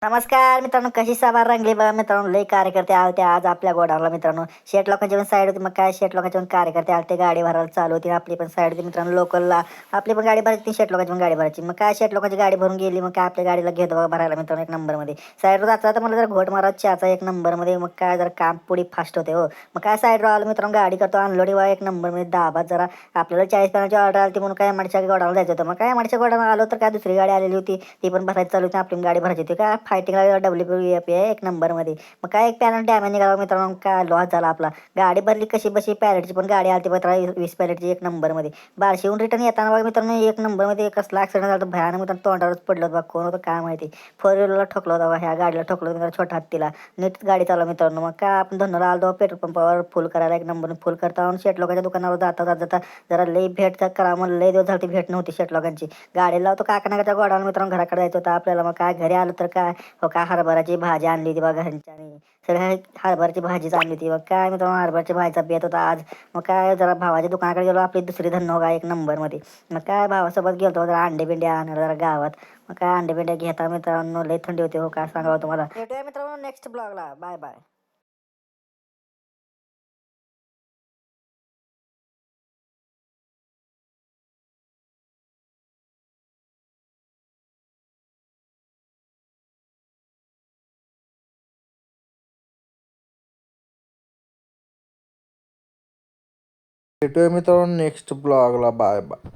नमस्कार मित्रांनो, कशी सवार रंगली बघा मित्रांनो. लई कार्यकर्ते आलते आज आपल्या गोडाऊनला मित्रांनो. शेट लोकांची पण साईड होती, मग काय शेट लोकांचे पण कार्यकर्ते आलते, गाडी भरायला चालू होती. आपली पण साईड होती मित्रांनो. लोकलला आपली पण गाडी भरायची, शेट लोकांची पण गाडी भरायची. मग काय शेट लोकांची गाडी भरून गेली, मग काय आपल्या गाडीला घेतो बघा भरायला मित्रांनो एक नंबरमध्ये. साईडवर जाता तर मला जरा घोट मारा चहाचा एक नंबरमध्ये. मग काय जरा काम पुढे फास्ट होते हो. मग काय साईडवर आलो मित्रांनो, गाडी करतो अनलोडिंग बघा एक नंबरमध्ये. दाबात जरा आपल्याला 40 ऑर्डर आली म्हणून काय मडच्या गोडाऊनला जायचं होतं. मग काय मडच्या गोडाऊनला आलो तर काय दुसरी गाडी आलेली होती, ती पण भरायची चालू होती. आपली गाडी भरायची होती. काय फायटिंगला WP आहे एक नंबरमध्ये. मग काय एक पॅनल डॅमेज निघाला मित्रांनो, काय लॉस झाला आपला. गाडी भरली कशी बशी, पॅलेटची पण गाडी आली मित्रा 20 पॅलेटची एक नंबरमध्ये. बारशीहून रिटर्न येताना बघा मित्रांनो एक नंबरमध्ये कसला ॲक्सिडेंट झाला भयानक मित्रांनो. तोंडावरच पडलं बघा, कोण होतं काय माहिती. 4 व्हीलरला ठोकलं होतं बघा, ह्या गाडीला ठोकलं होतं छोटा हत्तीला. नीट गाडी चालवा मित्रांनो. मग काय आपण धन्नोला आलो पेट्रोल पंपावर फुल करायला एक नंबर फुल करता शेट लोकांच्या दुकानावर जाता जाता जरा लई भेट करा म्हणून लई दिवस झाली भेट नव्हती शेट लोकांची. गाडी लावतो काकानाच्या गोडाऊन मित्रांनो, घराकडे जायचं होतं आपल्याला. मग काय घरी आलो तर काय हो, काय हरभराची भाजी आणली होती बघा घरच्यांनी. सगळ्या हरभराची भाजीच आणली होती. मग काय मित्रांनो हरभराची भाजीचा बेत होता आज. मग काय जरा भावाच्या दुकानाकडे गेलो, आपली दुसरी धन्नो का एक नंबरमध्ये. मग काय भावासोबत गेलो जरा अंडे बिंडे आणायला जरा गावात. मग काय अंडे बिंडे घेता मित्रांनो, लई थंडी होती हो, काय सांगावं तुम्हाला. भेटूया मित्रांनो नेक्स्ट ब्लॉगला. Bye bye. भेटूया मित्रांनो नेक्स्ट ब्लॉगला. Bye bye.